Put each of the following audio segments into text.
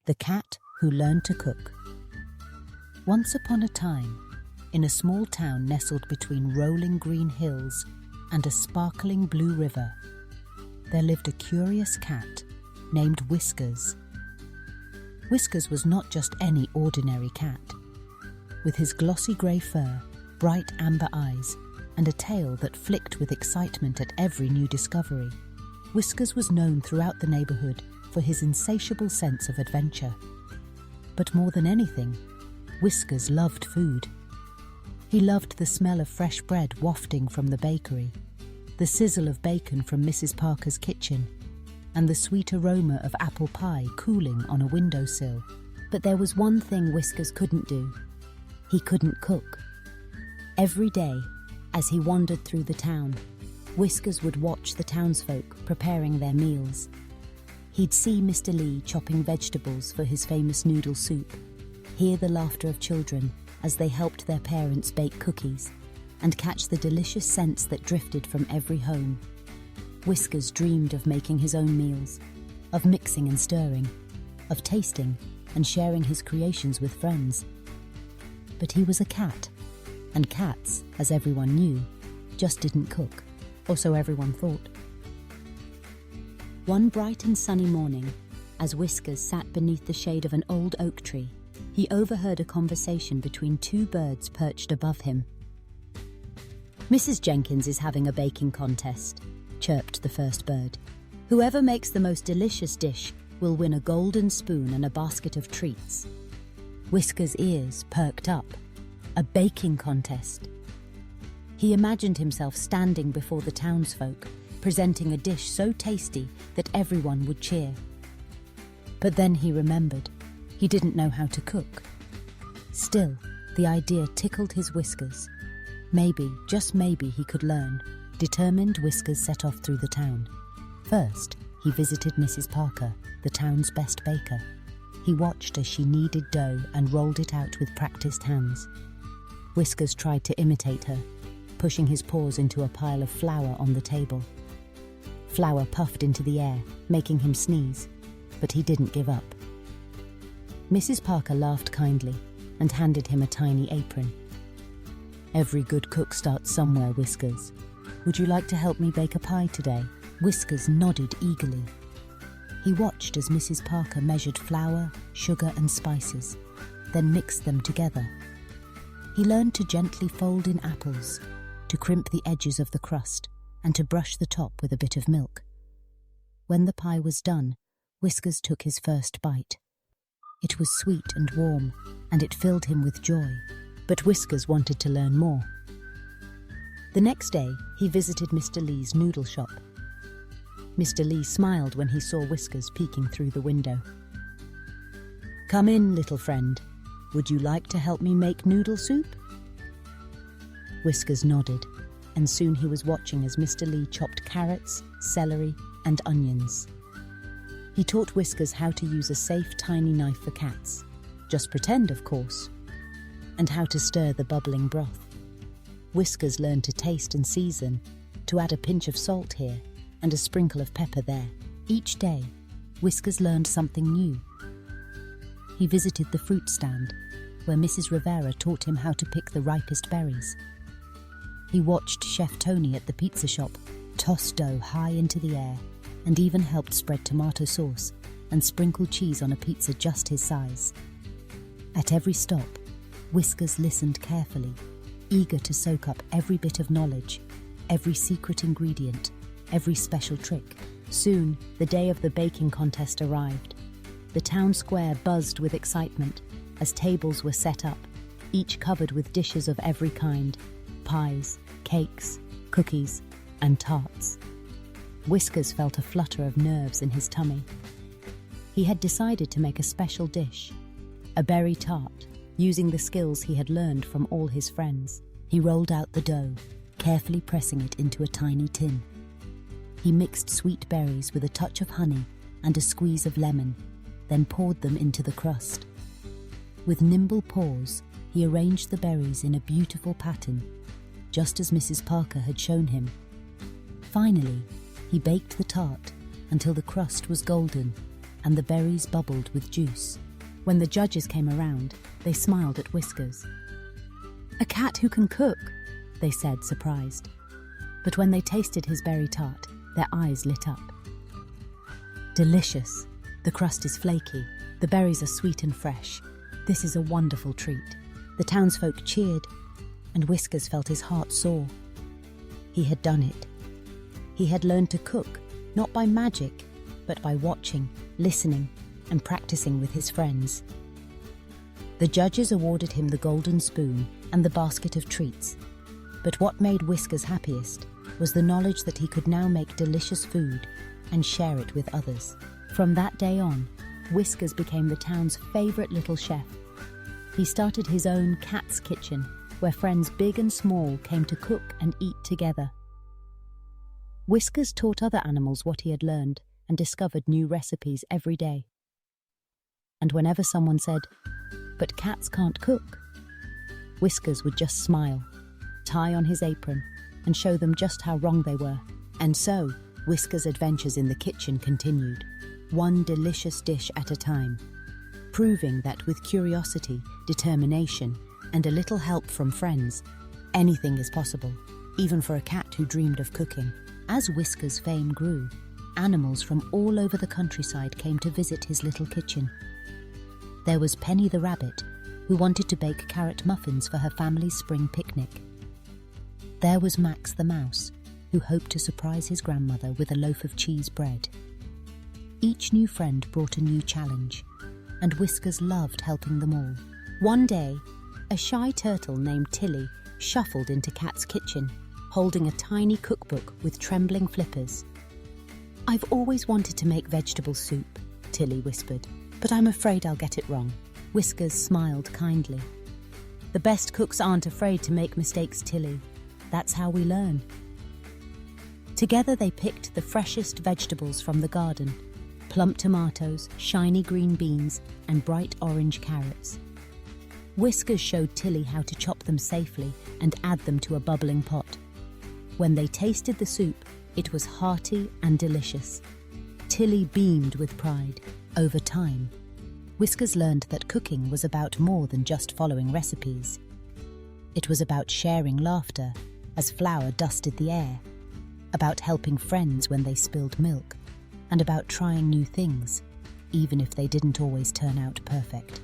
The Cat Who Learned to Cook. Once upon a time, in a small town nestled between rolling green hills and a sparkling blue river, there lived a curious cat named Whiskers. Whiskers was not just any ordinary cat. With his glossy grey fur, bright amber eyes, and a tail that flicked with excitement at every new discovery, Whiskers was known throughout the neighbourhood for his insatiable sense of adventure. But more than anything, Whiskers loved food. He loved the smell of fresh bread wafting from the bakery, the sizzle of bacon from Mrs. Parker's kitchen, and the sweet aroma of apple pie cooling on a windowsill. But there was one thing Whiskers couldn't do. He couldn't cook. Every day, as he wandered through the town, Whiskers would watch the townsfolk preparing their meals. He'd see Mr. Lee chopping vegetables for his famous noodle soup, hear the laughter of children as they helped their parents bake cookies, and catch the delicious scents that drifted from every home. Whiskers dreamed of making his own meals, of mixing and stirring, of tasting and sharing his creations with friends. But he was a cat, and cats, as everyone knew, just didn't cook, or so everyone thought. One bright and sunny morning, as Whiskers sat beneath the shade of an old oak tree, he overheard a conversation between two birds perched above him. "Mrs. Jenkins is having a baking contest," chirped the first bird. "Whoever makes the most delicious dish will win a golden spoon and a basket of treats." Whiskers' ears perked up. A baking contest. He imagined himself standing before the townsfolk, presenting a dish so tasty that everyone would cheer. But then he remembered he didn't know how to cook. Still, the idea tickled his whiskers. Maybe, just maybe, he could learn. Determined, Whiskers set off through the town. First, he visited Mrs. Parker, the town's best baker. He watched as she kneaded dough and rolled it out with practiced hands. Whiskers tried to imitate her, pushing his paws into a pile of flour on the table. Flour puffed into the air, making him sneeze, but he didn't give up. Mrs. Parker laughed kindly and handed him a tiny apron. "Every good cook starts somewhere, Whiskers. Would you like to help me bake a pie today?" Whiskers nodded eagerly. He watched as Mrs. Parker measured flour, sugar and spices, then mixed them together. He learned to gently fold in apples, to crimp the edges of the crust, and to brush the top with a bit of milk. When the pie was done, Whiskers took his first bite. It was sweet and warm, and it filled him with joy, but Whiskers wanted to learn more. The next day, he visited Mr. Lee's noodle shop. Mr. Lee smiled when he saw Whiskers peeking through the window. "Come in, little friend. Would you like to help me make noodle soup?" Whiskers nodded, and soon he was watching as Mr. Lee chopped carrots, celery, and onions. He taught Whiskers how to use a safe tiny knife for cats, just pretend, of course, and how to stir the bubbling broth. Whiskers learned to taste and season, to add a pinch of salt here and a sprinkle of pepper there. Each day, Whiskers learned something new. He visited the fruit stand, where Mrs. Rivera taught him how to pick the ripest berries. He watched Chef Tony at the pizza shop toss dough high into the air, and even helped spread tomato sauce and sprinkle cheese on a pizza just his size. At every stop, Whiskers listened carefully, eager to soak up every bit of knowledge, every secret ingredient, every special trick. Soon, the day of the baking contest arrived. The town square buzzed with excitement as tables were set up, each covered with dishes of every kind: pies, cakes, cookies, and tarts. Whiskers felt a flutter of nerves in his tummy. He had decided to make a special dish, a berry tart, using the skills he had learned from all his friends. He rolled out the dough, carefully pressing it into a tiny tin. He mixed sweet berries with a touch of honey and a squeeze of lemon, then poured them into the crust. With nimble paws, he arranged the berries in a beautiful pattern, just as Mrs. Parker had shown him. Finally, he baked the tart until the crust was golden and the berries bubbled with juice. When the judges came around, they smiled at Whiskers. "A cat who can cook," they said, surprised. But when they tasted his berry tart, their eyes lit up. "Delicious. The crust is flaky. The berries are sweet and fresh. This is a wonderful treat." The townsfolk cheered, and Whiskers felt his heart soar. He had done it. He had learned to cook, not by magic, but by watching, listening, and practicing with his friends. The judges awarded him the golden spoon and the basket of treats. But what made Whiskers happiest was the knowledge that he could now make delicious food and share it with others. From that day on, Whiskers became the town's favourite little chef. He started his own cat's kitchen, where friends big and small came to cook and eat together. Whiskers taught other animals what he had learned and discovered new recipes every day. And whenever someone said, "But cats can't cook," Whiskers would just smile, tie on his apron, and show them just how wrong they were. And so, Whiskers' adventures in the kitchen continued, one delicious dish at a time, proving that with curiosity, determination, and a little help from friends, anything is possible, even for a cat who dreamed of cooking. As Whiskers' fame grew, animals from all over the countryside came to visit his little kitchen. There was Penny the rabbit, who wanted to bake carrot muffins for her family's spring picnic. There was Max the mouse, who hoped to surprise his grandmother with a loaf of cheese bread. Each new friend brought a new challenge, and Whiskers loved helping them all. One day, a shy turtle named Tilly shuffled into Cat's kitchen, holding a tiny cookbook with trembling flippers. "I've always wanted to make vegetable soup," Tilly whispered, "but I'm afraid I'll get it wrong." Whiskers smiled kindly. "The best cooks aren't afraid to make mistakes, Tilly. That's how we learn." Together they picked the freshest vegetables from the garden, plump tomatoes, shiny green beans, and bright orange carrots. Whiskers showed Tilly how to chop them safely and add them to a bubbling pot. When they tasted the soup, it was hearty and delicious. Tilly beamed with pride. Over time, Whiskers learned that cooking was about more than just following recipes. It was about sharing laughter as flour dusted the air, about helping friends when they spilled milk, and about trying new things, even if they didn't always turn out perfect.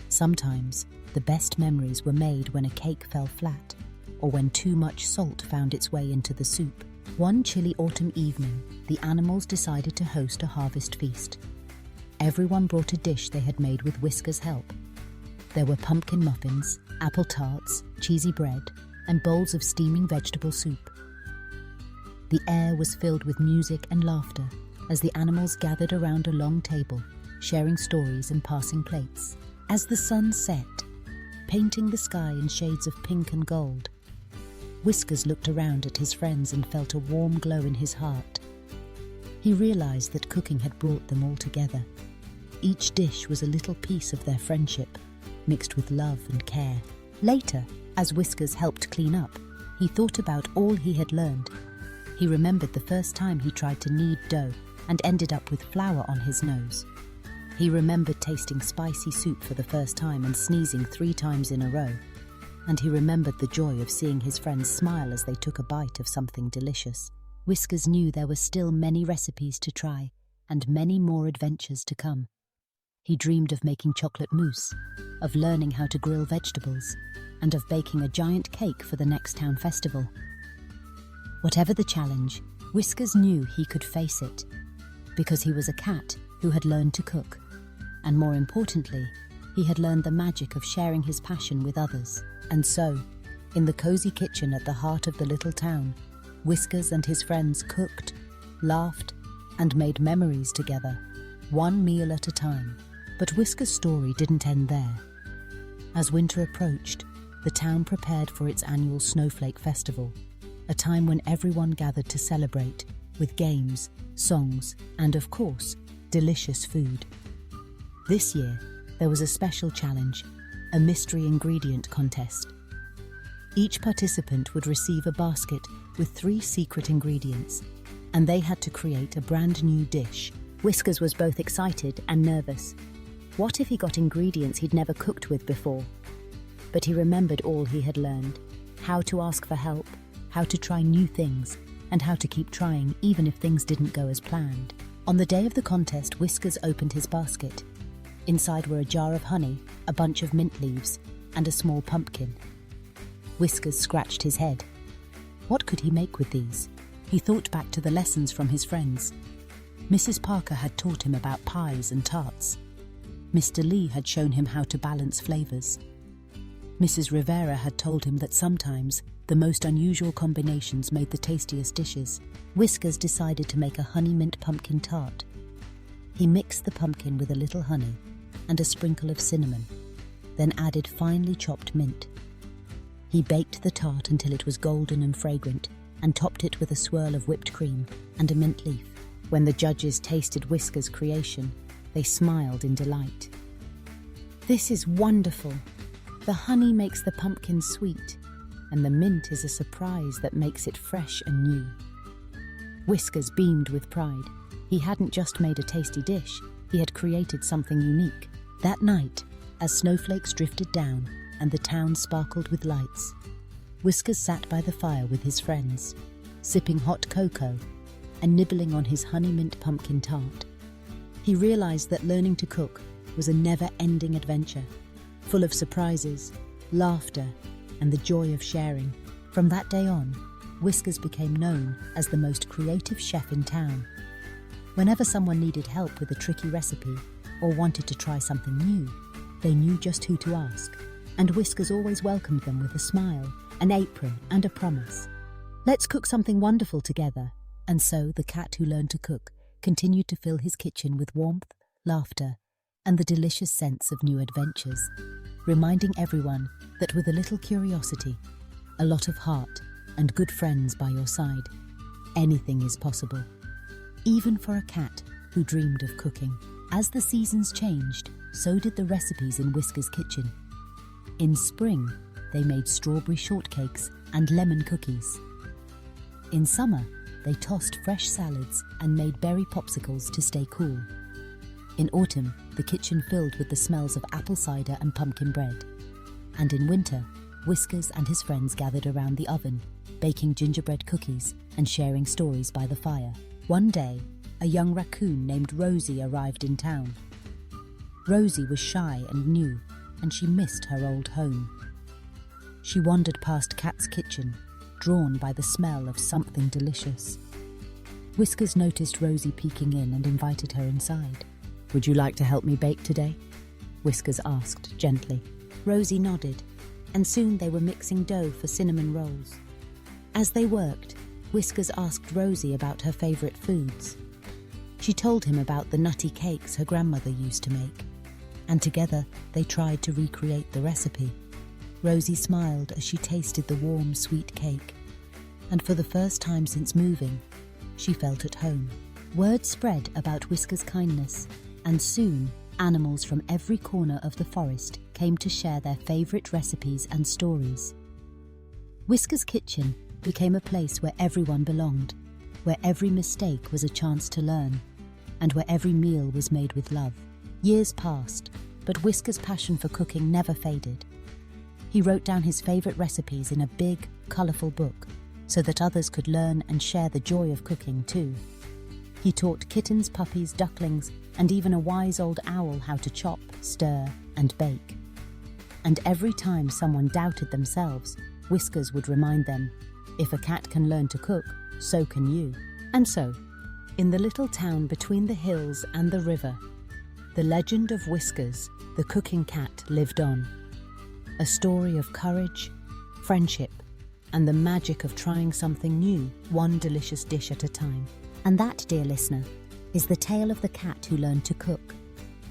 Sometimes, the best memories were made when a cake fell flat, or when too much salt found its way into the soup. One chilly autumn evening, the animals decided to host a harvest feast. Everyone brought a dish they had made with Whiskers' help. There were pumpkin muffins, apple tarts, cheesy bread, and bowls of steaming vegetable soup. The air was filled with music and laughter as the animals gathered around a long table, sharing stories and passing plates. As the sun set, painting the sky in shades of pink and gold, Whiskers looked around at his friends and felt a warm glow in his heart. He realized that cooking had brought them all together. Each dish was a little piece of their friendship, mixed with love and care. Later, as Whiskers helped clean up, he thought about all he had learned. He remembered the first time he tried to knead dough and ended up with flour on his nose. He remembered tasting spicy soup for the first time and sneezing 3 times in a row. And he remembered the joy of seeing his friends smile as they took a bite of something delicious. Whiskers knew there were still many recipes to try and many more adventures to come. He dreamed of making chocolate mousse, of learning how to grill vegetables, and of baking a giant cake for the next town festival. Whatever the challenge, Whiskers knew he could face it, because he was a cat who had learned to cook. And more importantly, he had learned the magic of sharing his passion with others. And so, in the cozy kitchen at the heart of the little town, Whiskers and his friends cooked, laughed, and made memories together, one meal at a time. But Whiskers' story didn't end there. As winter approached, the town prepared for its annual Snowflake Festival, a time when everyone gathered to celebrate with games, songs, and of course, delicious food. This year, there was a special challenge, a mystery ingredient contest. Each participant would receive a basket with 3 secret ingredients, and they had to create a brand new dish Whiskers was both excited and nervous. What if he got ingredients he'd never cooked with before? But he remembered all he had learned: how to ask for help, how to try new things, and how to keep trying even if things didn't go as planned. On the day of the contest, Whiskers opened his basket. Inside were a jar of honey, a bunch of mint leaves, and a small pumpkin. Whiskers scratched his head. What could he make with these? He thought back to the lessons from his friends. Mrs. Parker had taught him about pies and tarts. Mr. Lee had shown him how to balance flavors. Mrs. Rivera had told him that sometimes the most unusual combinations made the tastiest dishes. Whiskers decided to make a honey mint pumpkin tart. He mixed the pumpkin with a little honey and a sprinkle of cinnamon, then added finely chopped mint. He baked the tart until it was golden and fragrant and topped it with a swirl of whipped cream and a mint leaf. When the judges tasted Whiskers' creation, they smiled in delight. "This is wonderful. The honey makes the pumpkin sweet, and the mint is a surprise that makes it fresh and new." Whiskers beamed with pride. He hadn't just made a tasty dish, he had created something unique. That night, as snowflakes drifted down and the town sparkled with lights, Whiskers sat by the fire with his friends, sipping hot cocoa and nibbling on his honey mint pumpkin tart. He realized that learning to cook was a never-ending adventure, full of surprises, laughter, and the joy of sharing. From that day on, Whiskers became known as the most creative chef in town. Whenever someone needed help with a tricky recipe or wanted to try something new, they knew just who to ask, and Whiskers always welcomed them with a smile, an apron, and a promise. "Let's cook something wonderful together." And so the cat who learned to cook continued to fill his kitchen with warmth, laughter, and the delicious sense of new adventures, reminding everyone that with a little curiosity, a lot of heart, and good friends by your side, anything is possible, even for a cat who dreamed of cooking. As the seasons changed, so did the recipes in Whiskers' kitchen. In spring, they made strawberry shortcakes and lemon cookies. In summer, they tossed fresh salads and made berry popsicles to stay cool. In autumn, the kitchen filled with the smells of apple cider and pumpkin bread. And in winter, Whiskers and his friends gathered around the oven, baking gingerbread cookies and sharing stories by the fire. One day, a young raccoon named Rosie arrived in town. Rosie was shy and new, and she missed her old home. She wandered past Cat's kitchen, drawn by the smell of something delicious. Whiskers noticed Rosie peeking in and invited her inside. "Would you like to help me bake today?" Whiskers asked gently. Rosie nodded, and soon they were mixing dough for cinnamon rolls. As they worked, Whiskers asked Rosie about her favorite foods. She told him about the nutty cakes her grandmother used to make, and together they tried to recreate the recipe. Rosie smiled as she tasted the warm, sweet cake, and for the first time since moving, she felt at home. Word spread about Whiskers' kindness, and soon animals from every corner of the forest came to share their favorite recipes and stories. Whiskers' kitchen became a place where everyone belonged, where every mistake was a chance to learn, and where every meal was made with love. Years passed, but Whiskers' passion for cooking never faded. He wrote down his favorite recipes in a big, colorful book so that others could learn and share the joy of cooking too. He taught kittens, puppies, ducklings, and even a wise old owl how to chop, stir, and bake. And every time someone doubted themselves, Whiskers would remind them, "If a cat can learn to cook, so can you." And so, in the little town between the hills and the river, the legend of Whiskers, the cooking cat, lived on. A story of courage, friendship, and the magic of trying something new, one delicious dish at a time. And that, dear listener, is the tale of the cat who learned to cook.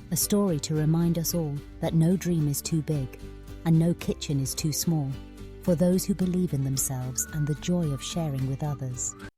A story to remind us all that no dream is too big and no kitchen is too small for those who believe in themselves and the joy of sharing with others.